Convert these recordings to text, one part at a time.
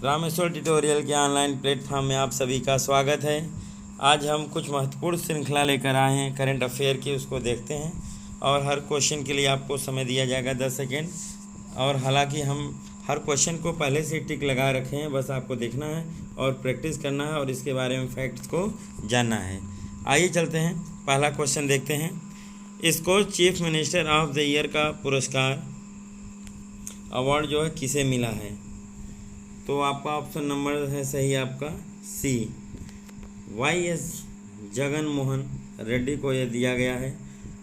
Rameshwar tutorial के online platform में आप सभी का स्वागत है। आज हम कुछ महत्वपूर्ण श्रृंखला लेकर आए हैं करंट अफेयर की, उसको देखते हैं और हर क्वेश्चन के लिए आपको समय दिया जाएगा 10 सेकेंड। और हालांकि हम हर क्वेश्चन को पहले से टिक लगा रखे हैं, बस आपको देखना है और प्रैक्टिस करना है और इसके बारे में फैक्ट्स को जानना है। आइए चलते हैं, पहला क्वेश्चन देखते हैं। इसको chief minister of the year का पुरस्कार अवार्ड जो है किसे मिला है? तो आपका ऑप्शन नंबर है सही आपका सी, YS जगन मोहन रेड्डी को यह दिया गया है।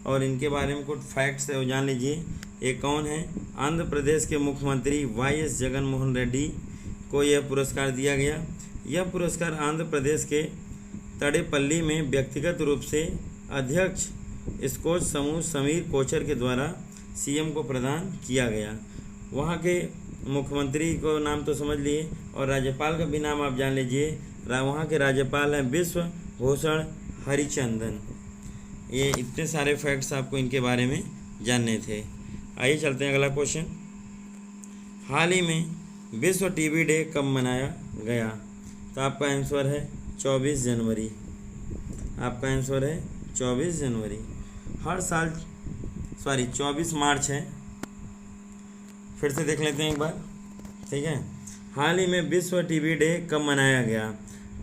और इनके बारे में कुछ फैक्ट्स है वो जान लीजिए। ये कौन है? आंध्र प्रदेश के मुख्यमंत्री YS जगन मोहन रेड्डी को यह पुरस्कार दिया गया। यह पुरस्कार आंध्र प्रदेश के तड़ेपल्ली में व्यक्तिगत रूप से अध्यक्ष स्कोच समूह समीर कोचर के द्वारा CM को प्रदान किया गया। वहाँ के मुख्यमंत्री को नाम तो समझ लिए और राज्यपाल का भी नाम आप जान लीजिए। वहाँ के राज्यपाल हैं विश्व भूषण हरिचंदन। ये इतने सारे फैक्ट्स आपको इनके बारे में जानने थे। आइए चलते हैं अगला क्वेश्चन। हाल ही में विश्व टीबी डे कब मनाया गया? तो आपका आंसर है 24 जनवरी। आपका आंसर है 24 जनवरी। हर साल 24 मार्च है। फिर से देख लेते हैं एक बार, ठीक है। हाल ही में विश्व टीबी डे कब मनाया गया?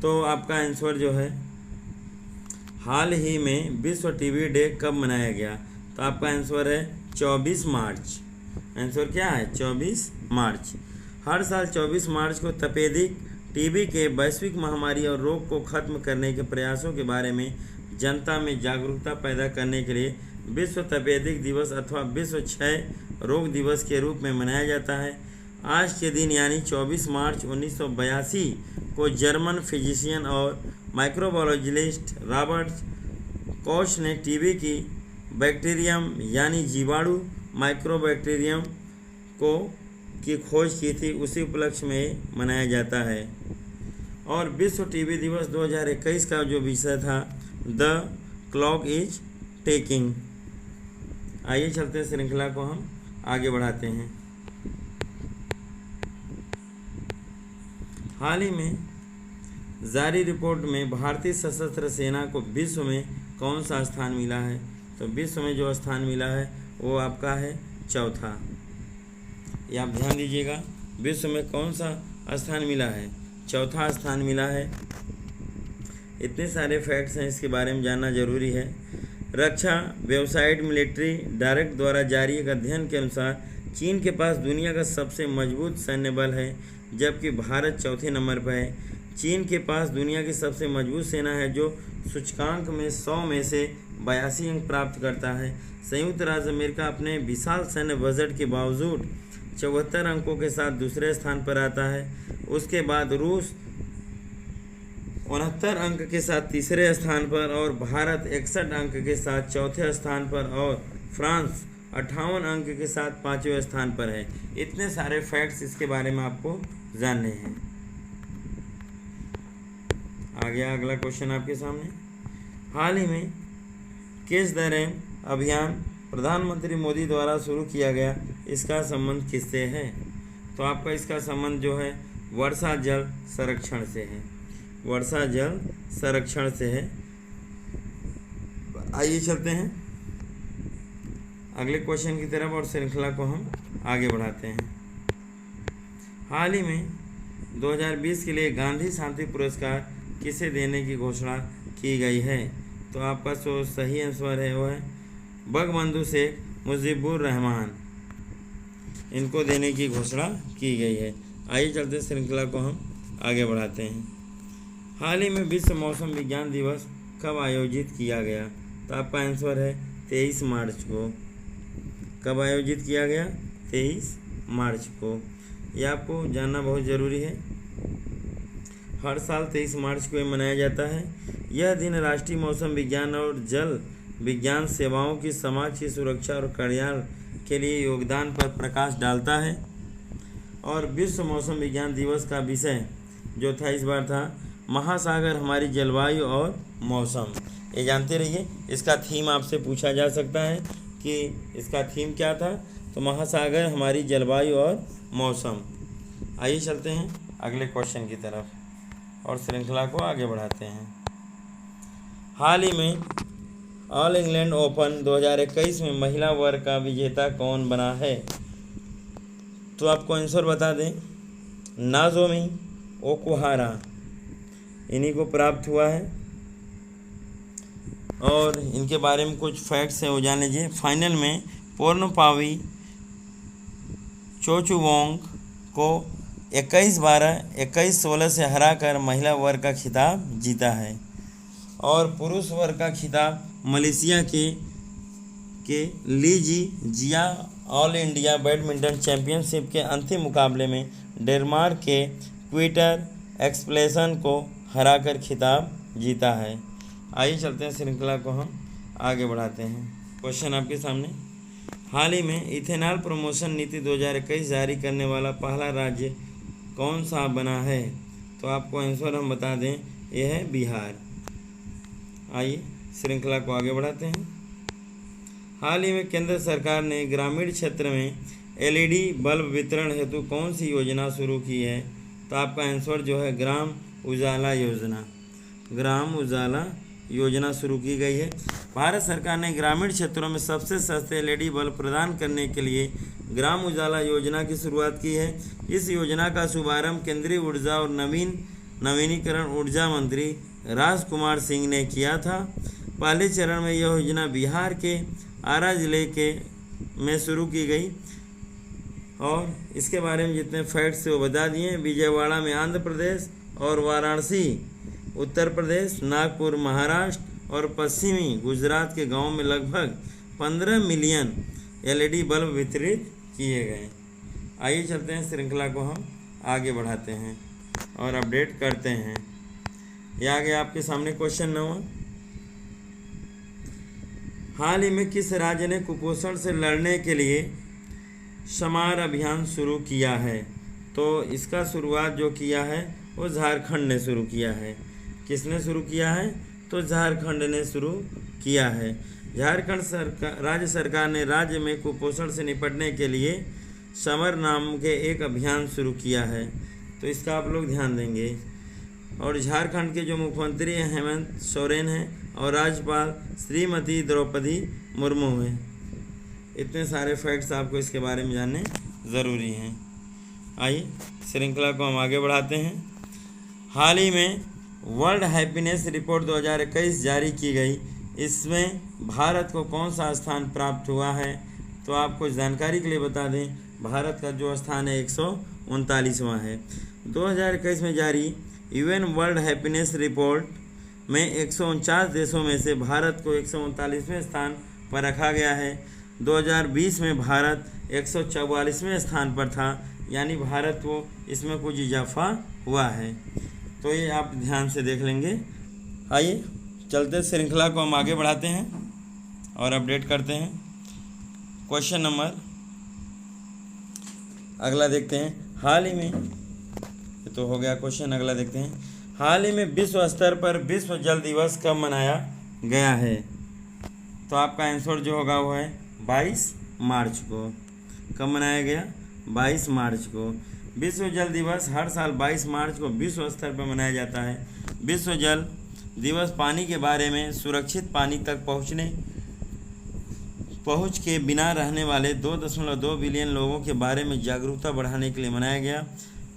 तो आपका आंसर जो है हाल ही में विश्व टीबी डे कब मनाया गया? तो आपका आंसर है 24 मार्च। आंसर क्या है? 24 मार्च। हर साल 24 मार्च को तपेदिक टीबी के वैश्विक महामारी और रोग को खत्म करने के प्रयासों के बारे में जनता में जागरूकता पैदा करने के लिए विश्व तपेदिक दिवस अथवा विश्व क्षय रोग दिवस के रूप में मनाया जाता है। आज के दिन यानी 24 मार्च 1982 को जर्मन फिजिशियन और माइक्रोबायोलॉजिस्ट रॉबर्ट कोच ने टीबी की बैक्टीरियम यानी जीवाणु माइक्रोबैक्टीरियम की खोज की थी। उसी उपलक्ष्य में मनाया जाता है। और विश्व टीबी दिवस 2021 का जो विषय था द क्लॉक इज टिकिंग। आइए चलते हैं, श्रृंखला को हम आगे बढ़ाते हैं। हाल ही में जारी रिपोर्ट में भारतीय सशस्त्र सेना को विश्व में कौन सा स्थान मिला है? तो विश्व में जो स्थान मिला है वो आपका है चौथा। ये आप ध्यान दीजिएगा, विश्व में कौन सा स्थान मिला है? चौथा स्थान मिला है। इतने सारे फैक्ट्स हैं, इसके बारे में जानना जरूरी है। रक्षा वेबसाइट मिलिट्री डायरेक्ट द्वारा जारी एक अध्ययन के अनुसार चीन के पास दुनिया का सबसे मजबूत सैन्य बल है, जबकि भारत चौथे नंबर पर है। चीन के पास दुनिया की सबसे मजबूत सेना है जो सूचकांक में 100 में से 82 अंक प्राप्त करता है। संयुक्त राज्य अमेरिका अपने विशाल सैन्य बजट के बावजूद 74 अंकों के साथ दूसरे स्थान पर आता है। उसके बाद रूस 69 अंक के साथ तीसरे स्थान पर और भारत 61 अंक के साथ चौथे स्थान पर और फ्रांस 58 अंक के साथ पांचवें स्थान पर है। इतने सारे फैक्ट्स इसके बारे में आपको जानने हैं। आ गया अगला क्वेश्चन आपके सामने। हाल ही में किस द रैन अभियान प्रधानमंत्री मोदी द्वारा शुरू किया गया, इसका संबंध किससे है? तो आपका इसका संबंध जो है वर्षा जल संरक्षण से है। वर्षा जल संरक्षण से है। आइए चलते हैं अगले क्वेश्चन की तरफ और श्रृंखला को हम आगे बढ़ाते हैं। हाल ही में 2020 के लिए गांधी शांति पुरस्कार किसे देने की घोषणा की गई है? तो आपका जो सही आंसर है वो है बंगबंधु शेख मुजीबुर रहमान। इनको देने की घोषणा की गई है। आइए चलते श्रृंखला को हम आगे बढ़ाते हैं। हाल ही में विश्व मौसम विज्ञान दिवस कब आयोजित किया गया? तो आपका आंसर है 23 मार्च को। कब आयोजित किया गया? 23 मार्च को। यह आपको जानना बहुत ज़रूरी है। हर साल 23 मार्च को मनाया जाता है। यह दिन राष्ट्रीय मौसम विज्ञान और जल विज्ञान सेवाओं की समाज की सुरक्षा और कल्याण के लिए योगदान पर प्रकाश डालता है। और विश्व मौसम विज्ञान दिवस का विषय जो था इस बार था महासागर हमारी जलवायु और मौसम। ये जानते रहिए, इसका थीम आपसे पूछा जा सकता है कि इसका थीम क्या था। तो महासागर हमारी जलवायु और मौसम। आइए चलते हैं अगले क्वेश्चन की तरफ और श्रृंखला को आगे बढ़ाते हैं। हाल ही में ऑल इंग्लैंड ओपन 2021 में महिला वर्ग का विजेता कौन बना है? तो आपको आंसर बता दें, नाजोमी ओकुहारा इन्हीं को प्राप्त हुआ है। और इनके बारे में कुछ फैक्ट्स है वो जान लीजिए। फाइनल में पोर्नपावी चोचुवोंग को 21-12, 21-16 से हराकर महिला वर्ग का खिताब जीता है। और पुरुष वर्ग का खिताब मलेशिया के लीजी जिया ऑल इंडिया बैडमिंटन चैंपियनशिप के अंतिम मुकाबले में डेनमार्क के पीटर एक्सप्लेसन को हराकर खिताब जीता है। आइए चलते हैं, श्रृंखला को हम आगे बढ़ाते हैं। क्वेश्चन आपके सामने, हाल ही में इथेनॉल प्रमोशन नीति 2021 जारी करने वाला पहला राज्य कौन सा बना है? तो आपको आंसर हम बता दें, यह है बिहार। आइए श्रृंखला को आगे बढ़ाते हैं। हाल ही में केंद्र सरकार ने ग्रामीण क्षेत्र में एलईडी बल्ब वितरण हेतु कौन सी योजना शुरू की है? तो आपका आंसर जो है ग्राम उजाला योजना। ग्राम उजाला योजना शुरू की गई है। भारत सरकार ने ग्रामीण क्षेत्रों में सबसे सस्ते एलईडी बल्ब प्रदान करने के लिए ग्राम उजाला योजना की शुरुआत की है। इस योजना का शुभारंभ केंद्रीय ऊर्जा और नवीनीकरण ऊर्जा मंत्री राजकुमार सिंह ने किया था। पहले चरण में यह योजना बिहार के आरा जिले में शुरू की गई। और इसके बारे में जितने फैक्ट्स थे वो बता दिए। विजयवाड़ा में आंध्र प्रदेश और वाराणसी उत्तर प्रदेश, नागपुर महाराष्ट्र और पश्चिमी गुजरात के गांवों में लगभग 15 मिलियन एलईडी बल्ब वितरित किए गए। आइए चलते हैं, श्रृंखला को हम आगे बढ़ाते हैं और अपडेट करते हैं। यह आ गया आपके सामने क्वेश्चन 9। हाल ही में किस राज्य ने कुपोषण से लड़ने के लिए समार अभियान शुरू किया है? तो इसका शुरुआत जो किया है वो झारखंड ने शुरू किया है। किसने शुरू किया है? तो झारखंड ने शुरू किया है। झारखंड राज्य सरकार ने राज्य में कुपोषण से निपटने के लिए समर नाम के एक अभियान शुरू किया है। तो इसका आप लोग ध्यान देंगे। और झारखंड के जो मुख्यमंत्री हैं हेमंत सोरेन हैं और राज्यपाल श्रीमती द्रौपदी मुर्मू हैं। इतने सारे फैक्ट्स आपको इसके बारे में जानने ज़रूरी हैं। आइए श्रृंखला को हम आगे बढ़ाते हैं। हाल ही में वर्ल्ड हैप्पीनेस रिपोर्ट 2021 जारी की गई। इसमें भारत को कौन सा स्थान प्राप्त हुआ है? तो आपको जानकारी के लिए बता दें, भारत का जो स्थान है 139वां है। 2021 में जारी यूएन वर्ल्ड हैप्पीनेस रिपोर्ट में 149 देशों में से भारत को 139वें स्थान पर रखा गया है। 2020 में भारत 144वें स्थान पर था, यानी भारत को इसमें कुछ इजाफा हुआ है। तो ये आप ध्यान से देख लेंगे। आइए चलते श्रृंखला को हम आगे बढ़ाते हैं और अपडेट करते हैं। क्वेश्चन नंबर अगला देखते हैं। हाल ही में तो हो गया क्वेश्चन, अगला देखते हैं। हाल ही में विश्व स्तर पर विश्व जल दिवस कब मनाया गया है? तो आपका आंसर जो होगा वो है 22 मार्च को। कब मनाया गया? 22 मार्च को। विश्व जल दिवस हर साल 22 मार्च को विश्व स्तर पर मनाया जाता है। विश्व जल दिवस पानी के बारे में सुरक्षित पानी तक पहुँच के बिना रहने वाले 2.2 बिलियन लोगों के बारे में जागरूकता बढ़ाने के लिए मनाया गया।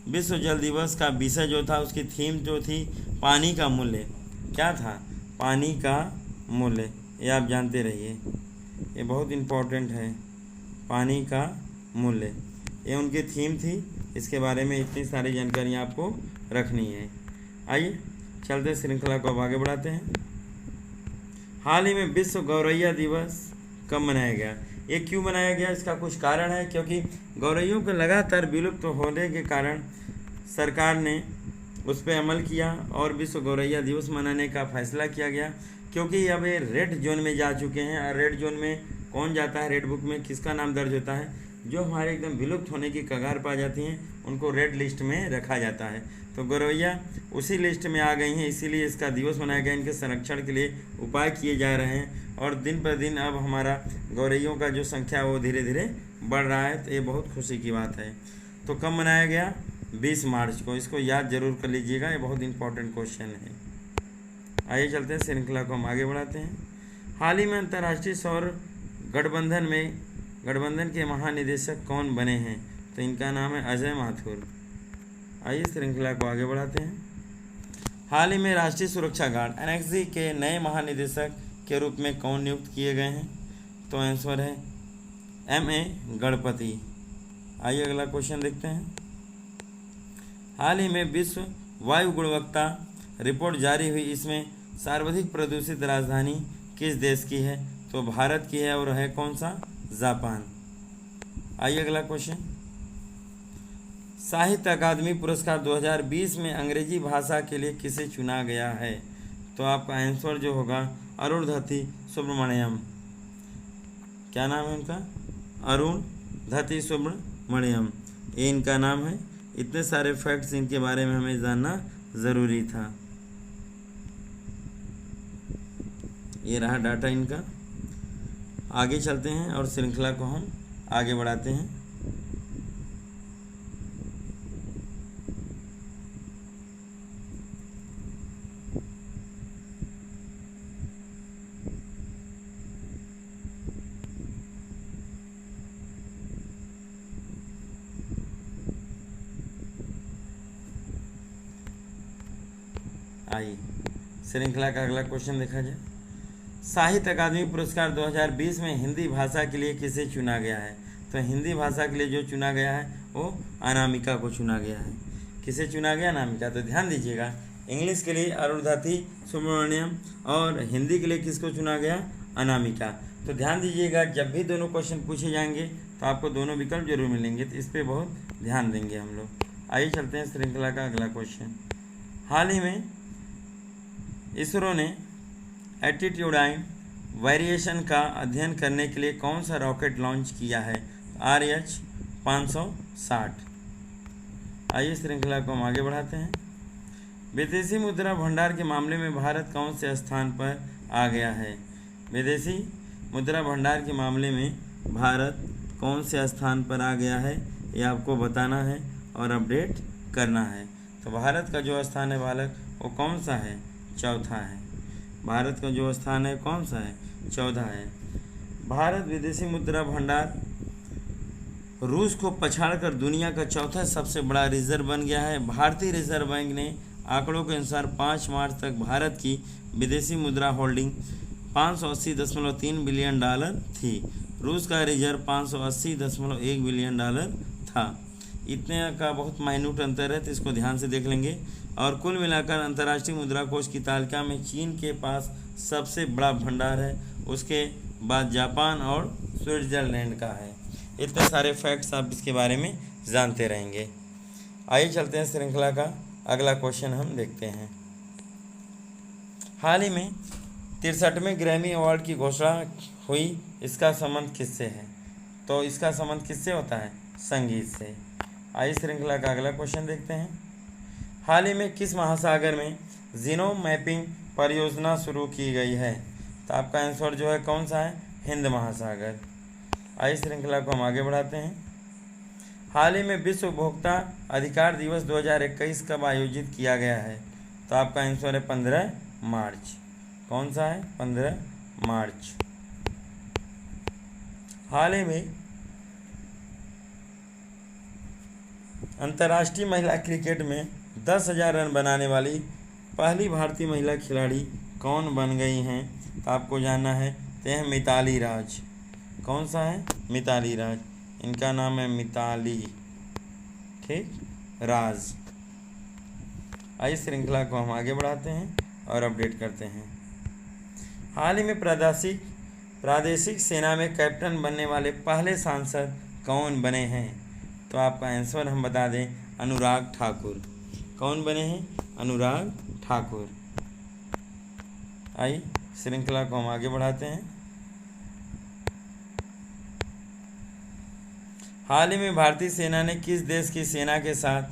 विश्व जल दिवस का विषय जो था, उसकी थीम जो थी, पानी का मूल्य। क्या था? पानी का मूल्य। ये आप जानते रहिए, ये बहुत इम्पोर्टेंट है। पानी का मूल्य, ये उनकी थीम थी। इसके बारे में इतनी सारी जानकारियाँ आपको रखनी है। आइए चलते श्रृंखला को अब आगे बढ़ाते हैं। हाल ही में विश्व गौरैया दिवस कब मनाया गया? ये क्यों मनाया गया? इसका कुछ कारण है, क्योंकि गौरैयों के लगातार विलुप्त होने के कारण सरकार ने उस पर अमल किया और विश्व गौरैया दिवस मनाने का फैसला किया गया। क्योंकि अब ये रेड जोन में जा चुके हैं। और रेड जोन में कौन जाता है? रेड बुक में किसका नाम दर्ज होता है? जो हमारे एकदम विलुप्त होने की कगार पा जाती हैं, उनको रेड लिस्ट में रखा जाता है। तो गौरैया उसी लिस्ट में आ गई हैं, इसीलिए इसका दिवस मनाया गया। इनके संरक्षण के लिए उपाय किए जा रहे हैं और दिन पर दिन अब हमारा गौरैयों का जो संख्या वो धीरे धीरे बढ़ रहा है। तो ये बहुत खुशी की बात है। तो कब मनाया गया? 20 मार्च को। इसको याद जरूर कर लीजिएगा, ये बहुत इंपॉर्टेंट क्वेश्चन है। आइए चलते हैं, श्रृंखला को हम आगे बढ़ाते हैं। हाल ही में अंतर्राष्ट्रीय सौर गठबंधन के महानिदेशक कौन बने हैं? तो इनका नाम है अजय माथुर। आइए श्रृंखला को आगे बढ़ाते हैं। हाल ही में राष्ट्रीय सुरक्षा गार्ड एनएसजी के नए महानिदेशक के रूप में कौन नियुक्त किए गए हैं? तो आंसर है M.A. गणपति। आइए अगला क्वेश्चन देखते हैं। हाल ही में विश्व वायु गुणवत्ता रिपोर्ट जारी हुई, इसमें सर्वाधिक प्रदूषित राजधानी किस देश की है? तो भारत की है, और है कौन सा? जापान। आइए अगला क्वेश्चन। साहित्य अकादमी पुरस्कार 2020 में अंग्रेजी भाषा के लिए किसे चुना गया है? तो आपका आंसर जो होगा अरुंधति सुब्रमण्यम। क्या नाम है उनका? अरुंधति सुब्रमण्यम, ये इनका नाम है। इतने सारे फैक्ट्स इनके बारे में हमें जानना ज़रूरी था। ये रहा डाटा इनका। आगे चलते हैं और श्रृंखला को हम आगे बढ़ाते हैं। आइए श्रृंखला का अगला क्वेश्चन देखा जाए। साहित्य अकादमी पुरस्कार 2020 में हिंदी भाषा के लिए किसे चुना गया है? तो हिंदी भाषा के लिए जो चुना गया है वो अनामिका को चुना गया है। किसे चुना गया? अनामिका। तो ध्यान दीजिएगा, इंग्लिश के लिए अरुंधति सुब्रमण्यम और हिंदी के लिए किसको चुना गया? अनामिका। तो ध्यान दीजिएगा, जब भी दोनों क्वेश्चन पूछे जाएंगे तो आपको दोनों विकल्प जरूर मिलेंगे, तो इस पर बहुत ध्यान देंगे हम लोग। आइए चलते हैं श्रृंखला का अगला क्वेश्चन। हाल ही में इसरो ने एल्टीट्यूडाइन वेरिएशन का अध्ययन करने के लिए कौन सा रॉकेट लॉन्च किया है? RH 560। आइए श्रृंखला को हम आगे बढ़ाते हैं। विदेशी मुद्रा भंडार के मामले में भारत कौन से स्थान पर आ गया है? विदेशी मुद्रा भंडार के मामले में भारत कौन से स्थान पर आ गया है, ये आपको बताना है और अपडेट करना है। तो भारत का जो स्थान है बालक, वो कौन सा है? चौथा है। भारत का जो स्थान है कौन सा है? चौथा है। भारत विदेशी मुद्रा भंडार रूस को पछाड़कर दुनिया का चौथा सबसे बड़ा रिजर्व बन गया है। भारतीय रिजर्व बैंक ने आंकड़ों के अनुसार 5 मार्च तक भारत की विदेशी मुद्रा होल्डिंग $580.3 बिलियन थी। रूस का रिजर्व $580.1 बिलियन था। इतने का बहुत माइन्यूट अंतर है, तो इसको ध्यान से देख लेंगे। और कुल मिलाकर अंतर्राष्ट्रीय मुद्रा कोष की तालिका में चीन के पास सबसे बड़ा भंडार है, उसके बाद जापान और स्विट्जरलैंड का है। इतने सारे फैक्ट्स आप इसके बारे में जानते रहेंगे। आइए चलते हैं श्रृंखला का अगला क्वेश्चन हम देखते हैं। हाल ही में 63वें ग्रैमी अवार्ड की घोषणा हुई, इसका संबंध किससे है? तो इसका संबंध किससे होता है? संगीत से। आइए श्रृंखला का अगला क्वेश्चन देखते हैं। हाल ही में किस महासागर में जीनोम मैपिंग परियोजना शुरू की गई है? तो आपका आंसर जो है कौन सा है? हिंद महासागर। आइए श्रृंखला को हम आगे बढ़ाते हैं। हाल ही में विश्व उपभोक्ता अधिकार दिवस 2021 कब आयोजित किया गया है? तो आपका आंसर है 15 मार्च। कौन सा है? 15 मार्च। हाल ही में अंतर्राष्ट्रीय महिला क्रिकेट में 10,000 रन बनाने वाली पहली भारतीय महिला खिलाड़ी कौन बन गई हैं? तो आपको जानना है, तो यह मिताली राज। कौन सा है? मिताली राज। इनका नाम है मिताली, ठीक, राज। आइए श्रृंखला को हम आगे बढ़ाते हैं और अपडेट करते हैं। हाल ही में प्रादेशिक सेना में कैप्टन बनने वाले पहले सांसद कौन बने हैं? तो आपका आंसर हम बता दें, अनुराग ठाकुर। कौन बने हैं? अनुराग ठाकुर। आइए श्रृंखला को हम आगे बढ़ाते हैं। हाल ही में भारतीय सेना ने किस देश की सेना के साथ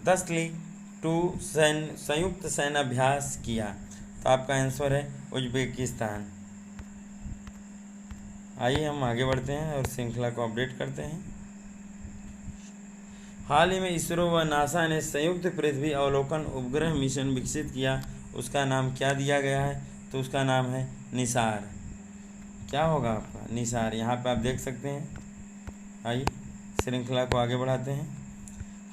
10 संयुक्त सैन्य अभ्यास किया? तो आपका आंसर है उज्बेकिस्तान। आइए हम आगे बढ़ते हैं और श्रृंखला को अपडेट करते हैं। हाल ही में इसरो व नासा ने संयुक्त पृथ्वी अवलोकन उपग्रह मिशन विकसित किया, उसका नाम क्या दिया गया है? तो उसका नाम है निसार। क्या होगा आपका? निसार। यहाँ पे आप देख सकते हैं। आइए श्रृंखला को आगे बढ़ाते हैं।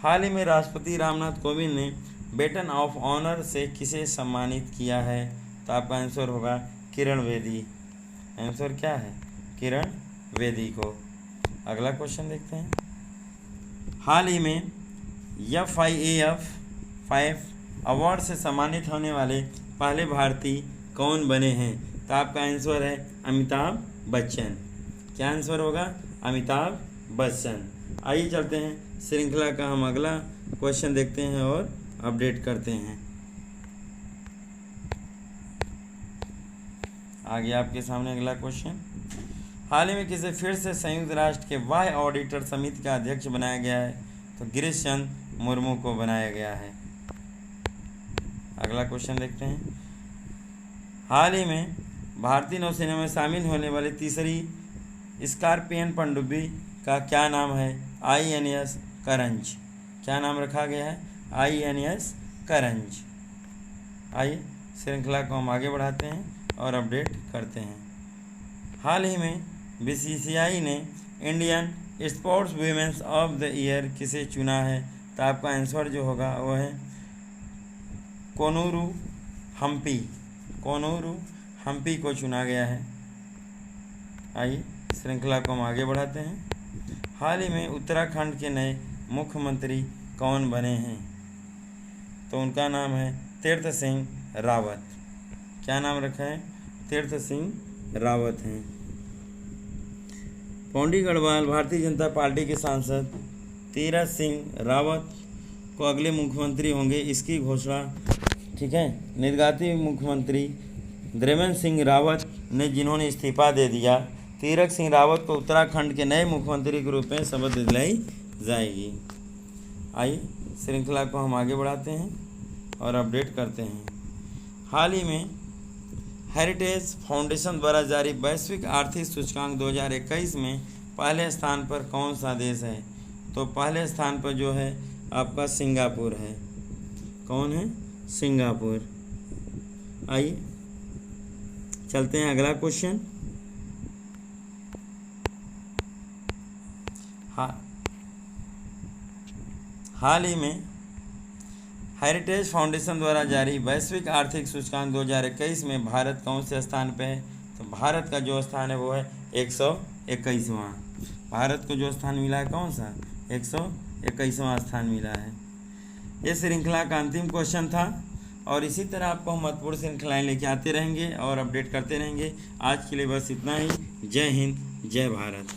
हाल ही में राष्ट्रपति रामनाथ कोविंद ने बेटन ऑफ ऑनर से किसे सम्मानित किया है? तो आपका आंसर होगा किरण बेदी। आंसर क्या है? किरण बेदी को। अगला क्वेश्चन देखते हैं। हाल ही में FIAF 5 अवार्ड से सम्मानित होने वाले पहले भारतीय कौन बने हैं? तो आपका आंसर है अमिताभ बच्चन। क्या आंसर होगा? अमिताभ बच्चन। आइए चलते हैं, श्रृंखला का हम अगला क्वेश्चन देखते हैं और अपडेट करते हैं। आगे आपके सामने अगला क्वेश्चन। हाल ही में किसे फिर से संयुक्त राष्ट्र के बाह्य ऑडिटर समिति का अध्यक्ष बनाया गया है? तो गिरीश चंद्र मुर्मू को बनाया गया है। अगला क्वेश्चन देखते हैं। हाल ही में भारतीय नौसेना में शामिल होने वाली तीसरी स्कॉर्पियन पनडुब्बी का क्या नाम है? INS करंज। क्या नाम रखा गया है? INS करंज। आइए श्रृंखला को हम आगे बढ़ाते हैं और अपडेट करते हैं। हाल ही में BCCI ने Indian sports womens of the year किसे चुना है? तो आपका आंसर जो होगा वो है कोनूरू हम्पी। कोनूरू हम्पी को चुना गया है। आइए श्रृंखला को हम आगे बढ़ाते हैं। हाल ही में उत्तराखंड के नए मुख्यमंत्री कौन बने हैं? तो उनका नाम है तीर्थ सिंह रावत। क्या नाम रखा है? तीर्थ सिंह रावत हैं। पौंडी गढ़वाल भारतीय जनता पार्टी के सांसद तीरथ सिंह रावत को अगले मुख्यमंत्री होंगे, इसकी घोषणा, ठीक है, निर्दलीय मुख्यमंत्री त्रिवेंद्र सिंह रावत ने, जिन्होंने इस्तीफा दे दिया। तीरथ सिंह रावत को उत्तराखंड के नए मुख्यमंत्री के रूप में शपथ दिलाई जाएगी। आइए श्रृंखला को हम आगे बढ़ाते हैं और अपडेट करते हैं। हाल ही में हेरिटेज फाउंडेशन द्वारा जारी वैश्विक आर्थिक सूचकांक 2021 में पहले स्थान पर कौन सा देश है? तो पहले स्थान पर जो है आपका सिंगापुर है। कौन है? सिंगापुर। आइए चलते हैं अगला क्वेश्चन। हाल ही में हेरिटेज फाउंडेशन द्वारा जारी वैश्विक आर्थिक सूचकांक 2021 में भारत कौन से स्थान पे है? तो भारत का जो स्थान है वो है 121वां। भारत को जो स्थान मिला है कौन सा? 121वां स्थान मिला है। ये श्रृंखला का अंतिम क्वेश्चन था और इसी तरह आपको हम महत्वपूर्ण श्रृंखलाएँ लेके आते रहेंगे और अपडेट करते रहेंगे। आज के लिए बस इतना ही। जय हिंद, जय भारत।